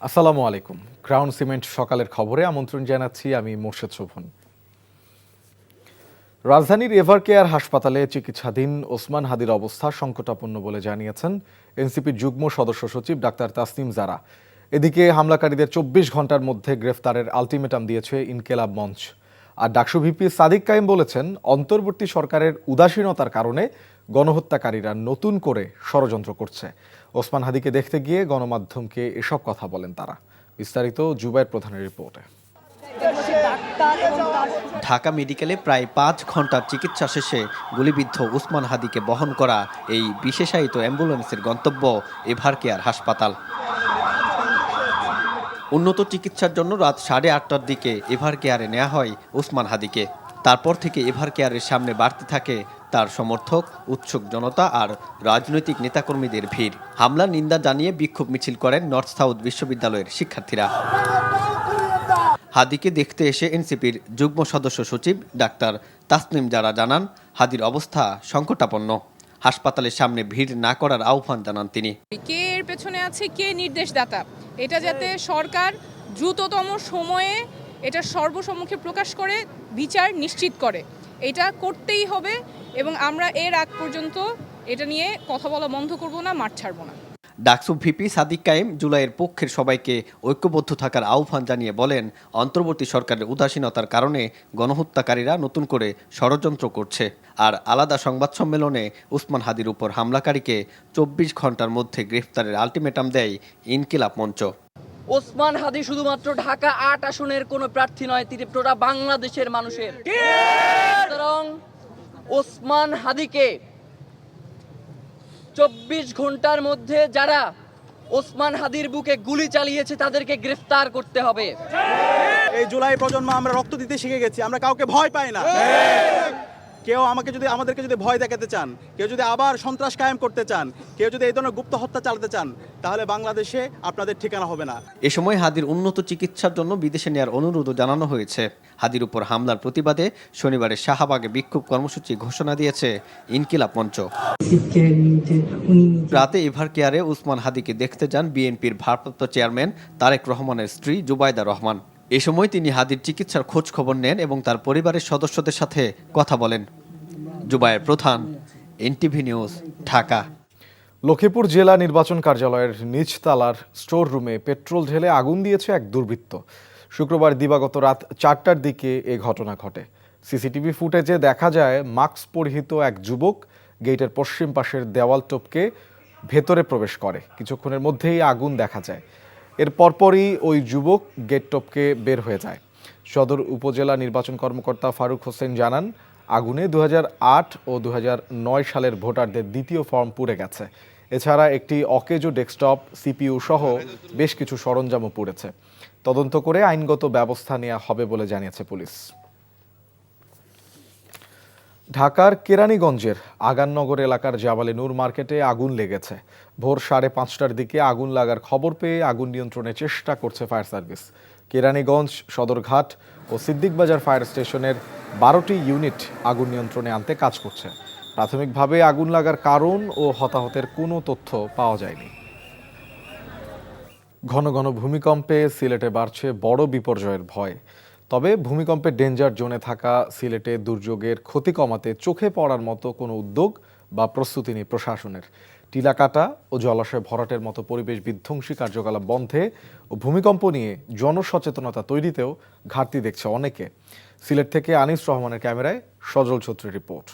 আসসালামু আলাইকুম। Crown cement সকালের খবরে আমন্ত্রণ জানাচ্ছি আমি মোর্শেদ শোভন। রাজধানীর এভারকেয়ার হাসপাতালে চিকিৎসাধীন ওসমান হাদির অবস্থা সংকটাপন্ন বলে জানিয়েছেন এনসিপির যুগ্ম সদস্য সচিব ডাক্তার তাসনিম জারা। এদিকে হামলাকারীদের ২৪ ঘন্টার মধ্যে গ্রেফতারের আলটিমেটাম দিয়েছে ইনকেলাব মঞ্চ। আর ডাকসু ভিপি সাদিক কায়েম বলেছেন, অন্তর্বর্তী সরকারের উদাসীনতার কারণে গণহত্যাকারীরা নতুন করে ষড়যন্ত্র করছে। ওসমান হাদিকে দেখতে গিয়ে গণমাধ্যমকে এসব কথা বলেন তারা। বিস্তারিত জুবায়ের প্রধানের রিপোর্টে। ঢাকা মেডিকেলে প্রায় ৫ ঘন্টার চিকিৎসা শেষে গুলিবিদ্ধ ওসমান হাদিকে বহন করা এই বিশেষায়িত অ্যাম্বুলেন্সের গন্তব্য এভারকেয়ার হাসপাতাল। উন্নত চিকিৎসার জন্য রাত ৮:৩০টার দিকে এভারকেয়ারে নেওয়া হয় ওসমান হাদিকে। তারপর থেকে এভারকেয়ারের সামনে বাড়তে থাকে তার সমর্থক, উৎসুক জনতা আর রাজনৈতিক নেতাকর্মীদের ভিড়। হামলার নিন্দা জানিয়ে বিক্ষোভ মিছিল করেন নর্থ সাউথ বিশ্ববিদ্যালয়ের শিক্ষার্থীরা। হাদিকে দেখতে এসে এনসিপির যুগ্ম সদস্য সচিব ডাক্তার তাসনিম জারা জানান, হাদির অবস্থা সংকটাপন্ন। হাসপাতালের সামনে ভিড় না করার আহ্বান জানান তিনি। কে এর পেছনে আছে, কে নির্দেশদাতা, এটা যাতে সরকার দ্রুততম সময়ে এটা সর্বসম্মুখে প্রকাশ করে বিচার নিশ্চিত করে, এটা করতেই হবে। এবং আমরা এর আগ পর্যন্ত এটা নিয়ে কথা বলা বন্ধ করব না, মাঠ ছাড়ব না। ডাকসু ভিপি সাদিক কায়েম জুলাইয়ের পক্ষের সবাইকে ঐক্যবদ্ধ থাকার আহ্বান জানিয়ে বলেন, অন্তর্বর্তী সরকারের উদাসীনতার কারণে গণহত্যাকারীরা নতুন করে ষড়যন্ত্র করছে। আর আলাদা সংবাদ সম্মেলনে ওসমান হাদির উপর হামলাকারীকে ২৪ ঘন্টার মধ্যে গ্রেফতারের আলটিমেটাম দেয় ইনকিলাব মঞ্চ। ওসমান হাদি শুধুমাত্র ঢাকা ৮ আসনের কোনো প্রার্থী নয়, তিনি পুরো বাংলাদেশের মানুষের। সুতরাং ওসমান হাদিকে ২৪ ঘন্টার মধ্যে যারা ওসমান হাদির বুকে গুলি চালিয়েছে তাদেরকে গ্রেফতার করতে হবে। এই জুলাই প্রজন্ম আমরা রক্ত দিতে শিখে গেছি, আমরা কাউকে ভয় পাই না। কেউ আমাদেরকে যদি ভয় দেখাতে চান, কেউ যদি আবার সন্ত্রাস কায়েম করতে চান, কেউ যদি এই ধরনের গুপ্ত হত্যা চালাতে চান, তাহলে বাংলাদেশে আপনাদের ঠিকানা হবে না। এ সময় হাদির উন্নত চিকিৎসার জন্য বিদেশে নেওয়ার অনুরোধও জানানো হয়েছে। হাদির উপর হামলার প্রতিবাদে শনিবারে শাহবাগে বিক্ষোভ কর্মসূচি ঘোষণা দিয়েছে ইনকিলাব মঞ্চ। রাতে এভারকেয়ারে ওসমান হাদিকে দেখতে যান বিএনপির ভারপ্রাপ্ত চেয়ারম্যান তারেক রহমানের স্ত্রী জুবাইদা রহমান। এ সময় তিনি হাদির চিকিৎসার খোঁজ খবর নেন এবং তার পরিবারের সদস্যদের সাথে কথা বলেন। জুবায়ের প্রধান, এনটিভি নিউজ, ঢাকা। লক্ষ্মীপুর জেলা নির্বাচন কার্যালয়ের নিচতলার স্টোর রুমে পেট্রোল ঢেলে আগুন দিয়েছে এক দুর্বৃত্ত। শুক্রবার দিবাগত রাত ৪টার দিকে এ ঘটনা ঘটে। সিসিটিভি ফুটেজে দেখা যায় মাস্ক পরিহিত এক যুবক গেটের পশ্চিম পাশের দেওয়াল টপকে ভেতরে প্রবেশ করে। কিছুক্ষণের মধ্যেই আগুন দেখা যায়। এর পরপরই ওই যুবক গেট টপকে বের হয়ে যায়। সদর উপজেলা নির্বাচন কর্মকর্তা ফারুক হোসেন জানান, আগুনে ২০০৮ ও ২০০৯ সালের ভোটারদের দ্বিতীয় ফর্ম পুড়ে গেছে। এছাড়া একটি অকেজো ডেস্কটপ, সিপিইউ সহ বেশ কিছু সরঞ্জামও পুড়েছে। তদন্ত করে আইনগত ব্যবস্থা নেওয়া হবে বলে জানিয়েছে পুলিশ। ঢাকার কেরানীগঞ্জের আগাননগর এলাকার জাবালে নূর মার্কেটে আগুন লেগেছে। ভোর ৫:৩০টার দিকে আগুন লাগার খবর পেয়ে আগুন নিয়ন্ত্রণের চেষ্টা করছে ফায়ার সার্ভিস। কেরানীগঞ্জ, সদরঘাট ও সিদ্দিকবাজার ফায়ার স্টেশনের ১২টি ইউনিট আগুন নিয়ন্ত্রণে আনতে কাজ করছে। প্রাথমিকভাবে আগুন লাগার কারণ ও হতাহতের কোনো তথ্য পাওয়া যায়নি। ঘন ঘন ভূমিকম্পে সিলেটে বাড়ছে বড় বিপর্যয়ের ভয়। তবে ভূমিকম্পের ডেঞ্জার জোনে থাকা সিলেটে দুর্যোগের ক্ষতি কমাতে চোখে পড়ার মতো কোনো উদ্যোগ বা প্রস্তুতি নেই প্রশাসনের। টিলা কাটা ও জলাশয় ভরাটের মতো পরিবেশ বিধ্বংসী কার্যকলাপ বন্ধে ও ভূমিকম্প নিয়ে জনসচেতনতা তৈরিতেও ঘাটতি দেখছে অনেকে। সিলেট থেকে আনিস রহমানের ক্যামেরায় সজল ছত্রীর রিপোর্ট।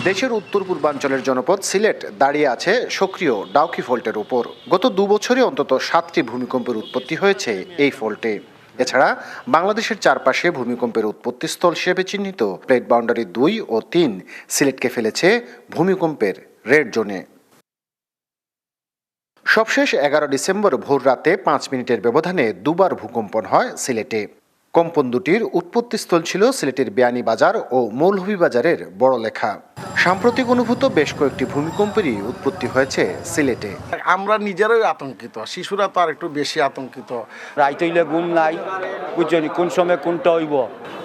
দেশের উত্তর পূর্বাঞ্চলের জনপদ সিলেট দাঁড়িয়ে আছে সক্রিয় ডাউকি ফল্টের উপর। গত ২ বছরে অন্তত ৭টি ভূমিকম্পের উৎপত্তি হয়েছে এই ফল্টে। এছাড়া বাংলাদেশের চারপাশে ভূমিকম্পের উৎপত্তিস্থল হিসেবে চিহ্নিত প্লেট বাউন্ডারি ২ ও ৩ সিলেটকে ফেলেছে ভূমিকম্পের রেড জোনে। সবশেষ ১১ ডিসেম্বর ভোর রাতে ৫ মিনিটের ব্যবধানে দুবার ভূকম্পন হয় সিলেটে। কম্পন দুটির উৎপত্তিস্থল ছিল সিলেটের বিয়ানীবাজার ও মৌলভীবাজারের বড়লেখা। সাম্প্রতিক অনুভূত বেশ কয়েকটি ভূমিকম্পেরই উৎপত্তি হয়েছে সিলেটে। আমরা নিজেরাই আতঙ্কিত, শিশুরা তো আর একটু বেশি আতঙ্কিত। রাইত হইলে ঘুম নাই, বুঝছেন কোন সময় কোনটা হইব।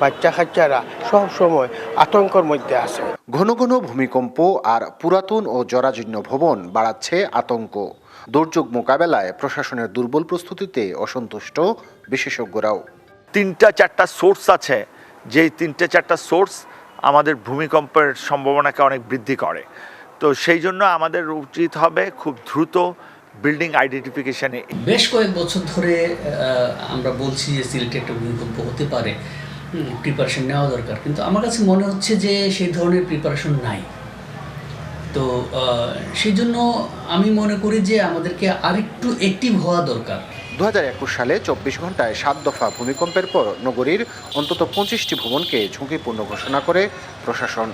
বাচ্চা কাচ্চারা সব সময় আতঙ্কের মধ্যে আছে। ঘন ঘন ভূমিকম্প আর পুরাতন ও জরাজীর্ণ ভবন বাড়াচ্ছে আতঙ্ক। দুর্যোগ মোকাবেলায় প্রশাসনের দুর্বল প্রস্তুতিতে অসন্তুষ্ট বিশেষজ্ঞরাও। 3-4টা সোর্স আছে, যেই 3-4টা সোর্স আমাদের ভূমিকম্পের সম্ভাবনাকে অনেক বৃদ্ধি করে। তো সেই জন্য আমাদের উচিত হবে খুব দ্রুত বিল্ডিং আইডেন্টিফিকেশনে। বেশ কয়েক বছর ধরে আমরা বলছি যে সিলেটে একটা ভূমিকম্প হতে পারে, প্রিপারেশন নেওয়া দরকার, কিন্তু আমার কাছে মনে হচ্ছে যে সেই ধরনের প্রিপারেশন নাই। তো সেই জন্য আমি মনে করি যে আমাদেরকে আরেকটু অ্যাক্টিভ হওয়া দরকার। 2021 সালে 24 ঘন্টায় 7 দফা ভূমিকম্পের পর নগরীর অন্তত 25টি ভবনকে ঝুঁকিপূর্ণ ঘোষণা করে প্রশাসন।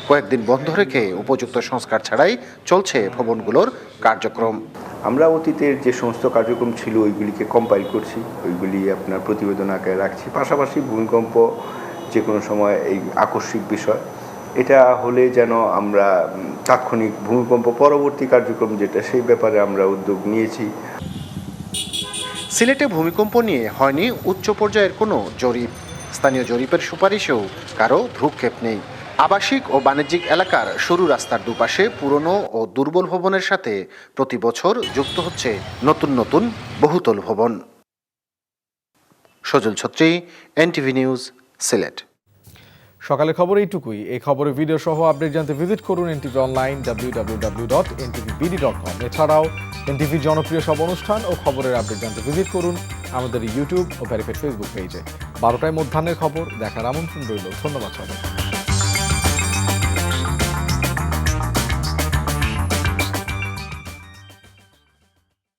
কয়েকদিন বন্ধ রেখে উপযুক্ত সংস্কার ছাড়াই চলছে ভবনগুলোর কার্যক্রম। আমরা অতীতের যে সমস্ত কার্যক্রম ছিল ওইগুলিকে কম্পাইল করছি, ওইগুলি আপনার প্রতিবেদন আকারে রাখছি। পাশাপাশি ভূমিকম্প যে কোনো সময় এই আকস্মিক বিষয়, এটা হলে যেন আমরা তাৎক্ষণিক ভূমিকম্প পরবর্তী কার্যক্রম যেটা সেই ব্যাপারে আমরা উদ্যোগ নিয়েছি। সিলেটে ভূমিকম্প নিয়ে হয়নি উচ্চ পর্যায়ের কোনো জরিপ। স্থানীয় জরিপের সুপারিশেও কারো ভ্রুক্ষেপ নেই। আবাসিক ও বাণিজ্যিক এলাকার সরু রাস্তার দুপাশে পুরনো ও দুর্বল ভবনের সাথে প্রতি বছর যুক্ত হচ্ছে নতুন নতুন বহুতল ভবন। সজল ছত্রী, NTV নিউজ, সিলেট। সকালের খবর এইটুকুই। এই খবরের ভিডিও সহ আপডেট জানতে ভিজিট করুন NTV অনলাইন www.ntvbd.com। এছাড়াও NTV জনপ্রিয় সব অনুষ্ঠান ও খবরের আপডেট জানতে ভিজিট করুন আমাদের ইউটিউব ও ভেরিফাইড ফেসবুক পেজে। 12টায় মধ্যাহ্নের খবর দেখার আমন্ত্রণ রইল। ধন্যবাদ সবাই।